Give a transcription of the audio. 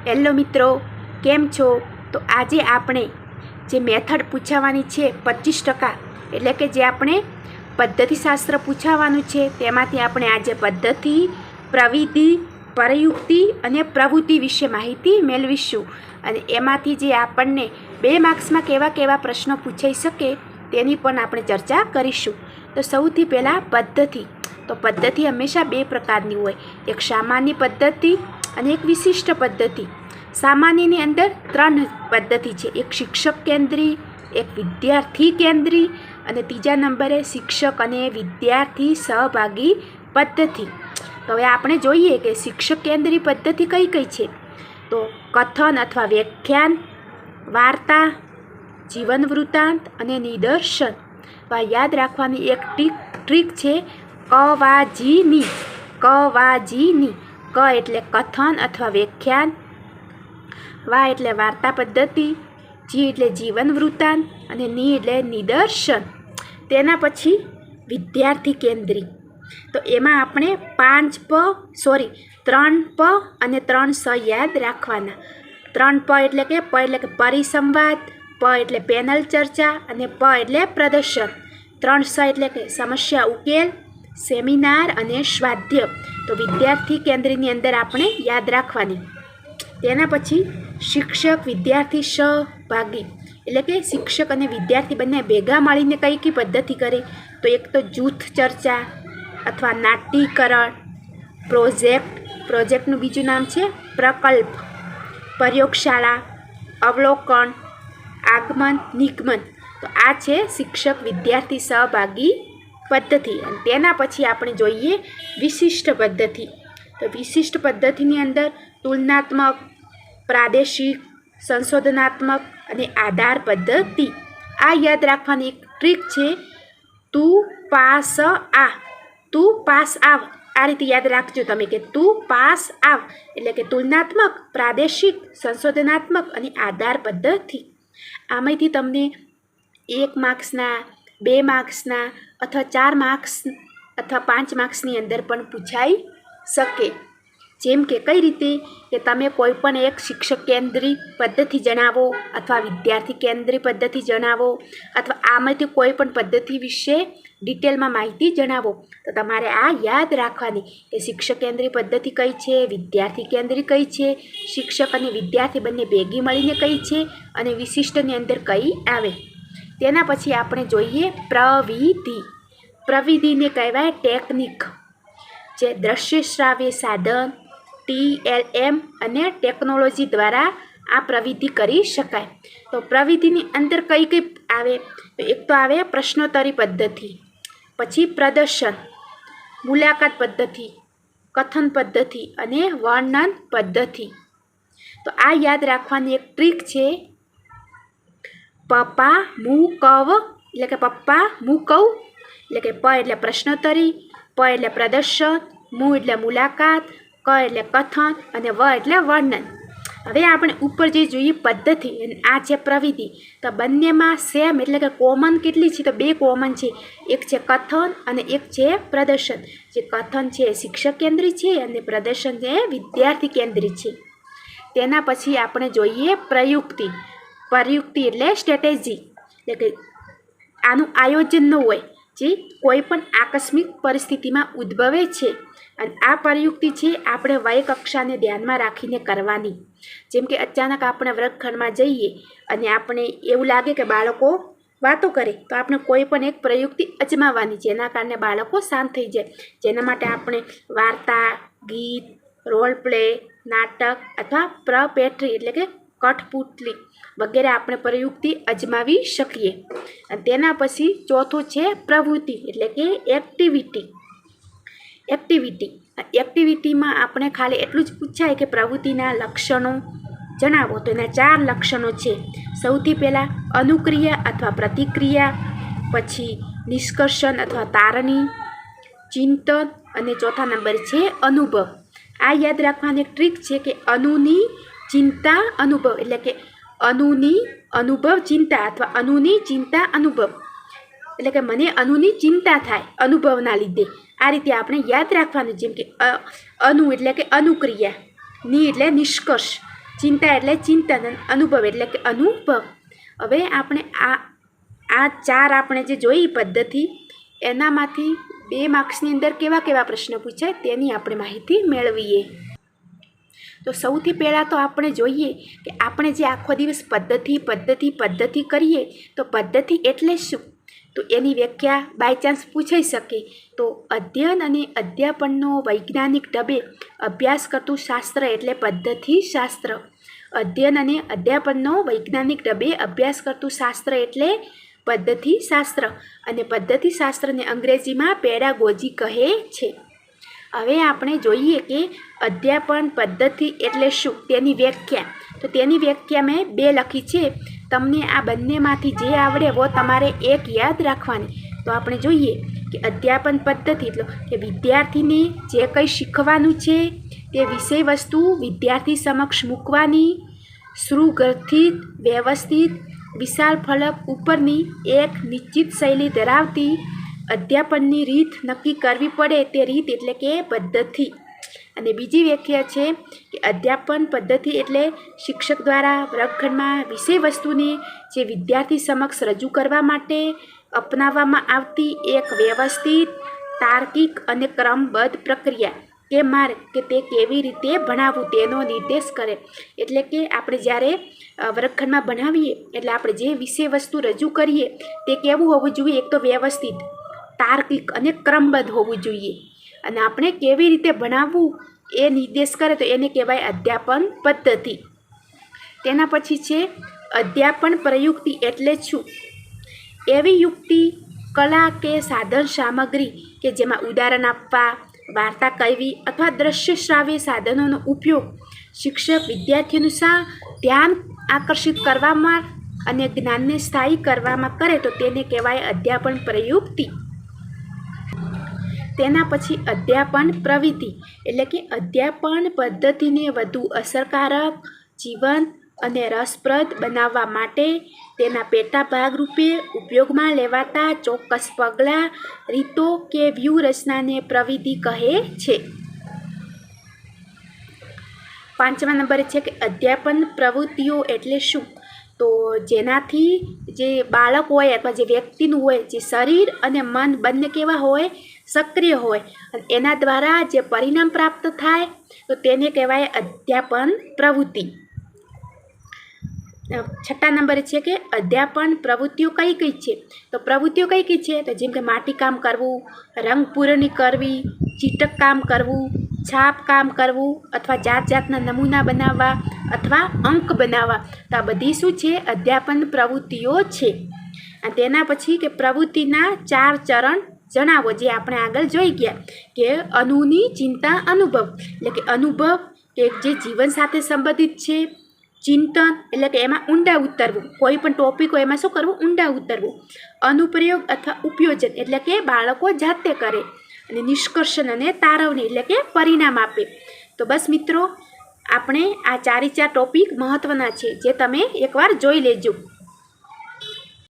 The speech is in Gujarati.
હેલો મિત્રો, કેમ છો? તો આજે આપણે જે મેથડ પૂછાવાની છે 25%, એટલે કે જે આપણે પદ્ધતિશાસ્ત્ર પૂછાવાનું છે તેમાંથી આપણે આજે પદ્ધતિ, પ્રવિધિ, પ્રયુક્તિ અને પ્રવૃત્તિ વિશે માહિતી મેળવીશું. અને એમાંથી જે આપણને 2 માર્ક્સમાં કેવા કેવા પ્રશ્નો પૂછાઈ શકે તેની પણ આપણે ચર્ચા કરીશું. તો સૌથી પહેલાં પદ્ધતિ. તો પદ્ધતિ હંમેશા 2 પ્રકારની હોય, એક સામાન્ય પદ્ધતિ અને એક વિશિષ્ટ પદ્ધતિ. સામાન્યની અંદર 3 પદ્ધતિ છે, એક શિક્ષક કેન્દ્રી, એક વિદ્યાર્થી કેન્દ્રી અને ત્રીજા નંબરે શિક્ષક અને વિદ્યાર્થી સહભાગી પદ્ધતિ. તો હવે આપણે જોઈએ કે શિક્ષક કેન્દ્રી પદ્ધતિ કઈ કઈ છે. તો કથન અથવા વ્યાખ્યાન, વાર્તા, જીવન વૃત્તાંત અને નિદર્શન. યાદ રાખવાની એક ટ્રીક છે કવાજીની. ક એટલે કથન અથવા વ્યાખ્યાન, વા એટલે વાર્તા પદ્ધતિ, જી એટલે જીવન વૃત્તાંત અને ની એટલે નિદર્શન. તેના પછી વિદ્યાર્થી કેન્દ્રી. તો એમાં આપણે 3 પ અને 3 સ યાદ રાખવાના. 3 પ એટલે કે પરિસંવાદ, પ એટલે પેનલ ચર્ચા અને પ એટલે પ્રદર્શન. 3 સ એટલે કે સમસ્યા ઉકેલ, સેમિનાર અને સ્વાધ્યાય. તો વિદ્યાર્થી કેન્દ્રની અંદર આપણે યાદ રાખવાની. તેના પછી શિક્ષક વિદ્યાર્થી સહભાગી, એટલે કે શિક્ષક અને વિદ્યાર્થી બંને ભેગા મળીને કઈ પદ્ધતિ કરે. તો એક તો જૂથ ચર્ચા અથવા નાટ્યકરણ, પ્રોજેક્ટનું બીજું નામ છે પ્રકલ્પ, પ્રયોગશાળા, અવલોકન, આગમન, નિગમન. તો આ છે શિક્ષક વિદ્યાર્થી સહભાગી પદ્ધતિ. અને તેના પછી આપણે જોઈએ વિશિષ્ટ પદ્ધતિ. તો વિશિષ્ટ પદ્ધતિની અંદર તુલનાત્મક, પ્રાદેશિક, સંશોધનાત્મક અને આધાર પદ્ધતિ. આ યાદ રાખવાની એક ટ્રીક છે તું પાસ આવ. આ રીતે યાદ રાખજો તમે કે તું પાસ આવ, એટલે કે તુલનાત્મક, પ્રાદેશિક, સંશોધનાત્મક અને આધાર પદ્ધતિ. આમાંથી તમને 1 માર્ક્સના, 2 માર્ક્સના અથવા 4 માર્ક્સ અથવા 5 માર્ક્સની અંદર પણ પૂછાઈ શકે. જેમ કે કઈ રીતે કે તમે કોઈ પણ એક શિક્ષક કેન્દ્રી પદ્ધતિ જણાવો અથવા વિદ્યાર્થી કેન્દ્રી પદ્ધતિ જણાવો અથવા આમાંથી કોઈ પણ પદ્ધતિ વિશે ડિટેલમાં માહિતી જણાવો. તો તમારે આ યાદ રાખવાની કે શિક્ષક કેન્દ્રી પદ્ધતિ કઈ છે, વિદ્યાર્થી કેન્દ્રી કઈ છે, શિક્ષક અને વિદ્યાર્થી બંને ભેગી મળીને કઈ છે અને વિશિષ્ટની અંદર કઈ આવે. તેના પછી આપણે જોઈએ પ્રવિધિ. પ્રવિધિને કહેવાય ટેકનિક, જે દ્રશ્ય શ્રાવ્ય સાધન, TLM અને ટેકનોલોજી દ્વારા આ પ્રવિધિ કરી શકાય. તો પ્રવિધિની અંદર કઈ આવે? તો એક તો આવે પ્રશ્નોત્તરી પદ્ધતિ, પછી પ્રદર્શન, મુલાકાત પદ્ધતિ, કથન પદ્ધતિ અને વર્ણન પદ્ધતિ. તો આ યાદ રાખવાની એક ટ્રીક છે પપ્પા મૂકવ, એટલે કે પપ્પા મૂકવ, એટલે કે પ એટલે પ્રશ્નોત્તરી, પ એટલે પ્રદર્શન, મુ એટલે મુલાકાત, ક એટલે કથન અને વ એટલે વર્ણન. હવે આપણે ઉપર જે જોઈએ પદ્ધતિ અને આ છે પ્રવિધિ. તો બંનેમાં સેમ એટલે કે કોમન કેટલી છે? તો 2 કોમન છે, એક છે કથન અને એક છે પ્રદર્શન. જે કથન છે એ શિક્ષક કેન્દ્રી છે અને પ્રદર્શન છે વિદ્યાર્થી કેન્દ્રી છે. તેના પછી આપણે જોઈએ પ્રયુક્તિ. પ્રયુક્તિ એટલે સ્ટ્રેટેજી, એટલે કે આનું આયોજન ન હોય, જે કોઈ પણ આકસ્મિક પરિસ્થિતિમાં ઉદ્ભવે છે. અને આ પ્રયુક્તિ છે આપણે વય કક્ષાને ધ્યાનમાં રાખીને કરવાની. જેમ કે અચાનક આપણે વર્ગખંડમાં જઈએ અને આપણે એવું લાગે કે બાળકો વાતો કરે, તો આપણે કોઈ પણ એક પ્રયુક્તિ અજમાવવાની, જેના કારણે બાળકો શાંત થઈ જાય. જેના માટે આપણે વાર્તા, ગીત, રોલ પ્લે, નાટક અથવા પ્રપેટ્રી એટલે કે કઠપુતલી વગેરે આપણે પ્રયુક્તિ અજમાવી શકીએ. અને તેના પછી ચોથું છે પ્રવૃત્તિ, એટલે કે એક્ટિવિટીમાં આપણે ખાલી એટલું જ પૂછાય કે પ્રવૃત્તિના લક્ષણો જણાવો. તો એના 4 લક્ષણો છે. સૌથી પહેલાં અનુક્રિયા અથવા પ્રતિક્રિયા, પછી નિષ્કર્ષણ અથવા તારણી, ચિંતન અને ચોથા નંબર છે અનુભવ. આ યાદ રાખવાની એક ટ્રીક છે કે અનુની ચિંતા અનુભવ, એટલે કે અનુની અનુભવ ચિંતા અથવા અનુની ચિંતા અનુભવ, એટલે કે મને અનુની ચિંતા થાય અનુભવના લીધે. આ રીતે આપણે યાદ રાખવાનું. જેમ કે અનુ એટલે કે અનુક્રિયા, ની એટલે નિષ્કર્ષ, ચિંતા એટલે ચિંતન અને અનુભવ એટલે કે અનુભવ. હવે આપણે આ ચાર આપણે જે જોઈ પદ્ધતિ એનામાંથી 2 માર્ક્સની અંદર કેવા કેવા પ્રશ્નો પૂછાય તેની આપણે માહિતી મેળવીએ. તો સૌથી પહેલાં તો આપણે જોઈએ કે આપણે જે આખો દિવસ પદ્ધતિ કરીએ તો પદ્ધતિ એટલે શું? તો એની વ્યાખ્યા બાય ચાન્સ પૂછાઈ શકે. તો અધ્યયન અને અધ્યાપનનો વૈજ્ઞાનિક ઢબે અભ્યાસ કરતું શાસ્ત્ર એટલે પદ્ધતિશાસ્ત્ર. અધ્યયન અને અધ્યાપનનો વૈજ્ઞાનિક ઢબે અભ્યાસ કરતું શાસ્ત્ર એટલે પદ્ધતિશાસ્ત્ર. અને પદ્ધતિશાસ્ત્રને અંગ્રેજીમાં પેડાગોજી કહે છે. હવે આપણે જોઈએ કે અધ્યાપન પદ્ધતિ એટલે શું તેની વ્યાખ્યા. તો તેની વ્યાખ્યા મેં 2 લખી છે. તમને આ બંનેમાંથી જે આવડે વો તમારે એક યાદ રાખવાની. તો આપણે જોઈએ કે અધ્યાપન પદ્ધતિ એટલે કે વિદ્યાર્થીને જે કંઈ શીખવાનું છે તે વિષય વસ્તુ વિદ્યાર્થી સમક્ષ મૂકવાની, સુગઠિત વ્યવસ્થિત વિશાળ ફલક ઉપરની એક નિશ્ચિત શૈલી ધરાવતી અધ્યાપનની રીત નક્કી કરવી પડે તે રીત એટલે કે પદ્ધતિ. અને બીજી વ્યાખ્યા છે કે અધ્યાપન પદ્ધતિ એટલે શિક્ષક દ્વારા વર્ગખંડમાં વિષય વસ્તુને જે વિદ્યાર્થી સમક્ષ રજૂ કરવા માટે અપનાવવામાં આવતી એક વ્યવસ્થિત, તાર્કિક અને ક્રમબદ્ધ પ્રક્રિયા કે માર્ગ કે તે કેવી રીતે ભણાવવું તેનો નિર્દેશ કરે. એટલે કે આપણે જ્યારે વર્ગખંડમાં ભણાવીએ એટલે આપણે જે વિષય વસ્તુ રજૂ કરીએ તે કેવું હોવું જોઈએ? એક તો વ્યવસ્થિત, તાર્કિક અને ક્રમબદ્ધ હોવું જોઈએ. અને આપણે કેવી રીતે ભણાવવું એ નિર્દેશ કરે તો એને કહેવાય અધ્યાપન પદ્ધતિ. તેના પછી છે અધ્યાપન પ્રયુક્તિ એટલે શું? એવી યુક્તિ, કલા કે સાધન સામગ્રી કે જેમાં ઉદાહરણ આપવા, વાર્તા કહેવી અથવા દ્રશ્ય શ્રાવ્ય સાધનોનો ઉપયોગ શિક્ષક વિદ્યાર્થીઓનું ધ્યાન આકર્ષિત કરવામાં અને જ્ઞાનને સ્થાયી કરવામાં કરે તો તેને કહેવાય અધ્યાપન પ્રયુક્તિ. તેના પછી અધ્યાપન પ્રવૃત્તિ એટલે કે અધ્યાપન પદ્ધતિને વધુ અસરકારક, જીવંત અને રસપ્રદ બનાવવા માટે તેના પેટા ભાગરૂપે ઉપયોગમાં લેવાતા ચોક્કસ પગલાં, રીતો કે વ્યૂહરચનાને પ્રવૃત્તિ કહે છે. 5મા નંબરે છે કે અધ્યાપન પ્રવૃત્તિઓ એટલે શું? તો જેનાથી જે બાળક હોય અથવા જે વ્યક્તિનું હોય જે શરીર અને મન બંને કેવા હોય? સક્રિય હોય. અને એના દ્વારા જે પરિણામ પ્રાપ્ત થાય તો તેને કહેવાય અધ્યાપન પ્રવૃત્તિ. 6મા નંબરે છે કે અધ્યાપન પ્રવૃત્તિઓ કઈ કઈ છે? તો પ્રવૃત્તિઓ કઈ કઈ છે? તો જેમ કે માટીકામ કરવું, રંગ પૂરણી કરવી, ચીટક કામ કરવું, છાપ કામ કરવું અથવા જાતના નમૂના બનાવવા અથવા અંક બનાવવા. તો આ બધી શું છે? અધ્યાપન પ્રવૃત્તિઓ છે. અને તેના પછી કે પ્રવૃત્તિના 4 ચરણ જણાવો જે આપણે આગળ જોઈ ગયા કે અનુની ચિંતા અનુભવ એટલે કે અનુભવ કે જે જીવન સાથે સંબંધિત છે. ચિંતન એટલે કે એમાં ઊંડા ઉતરવું, કોઈ પણ ટોપિક હોય એમાં શું કરવું? ઊંડા ઉતરવું. અનુપ્રયોગ અથવા ઉપયોજન એટલે કે બાળકો જાતે કરે. અને નિષ્કર્ષણ અને તારવણી એટલે કે પરિણામ આપે. તો બસ મિત્રો આપણે આ 4 ટોપિક મહત્ત્વના છે જે તમે એકવાર જોઈ લેજો.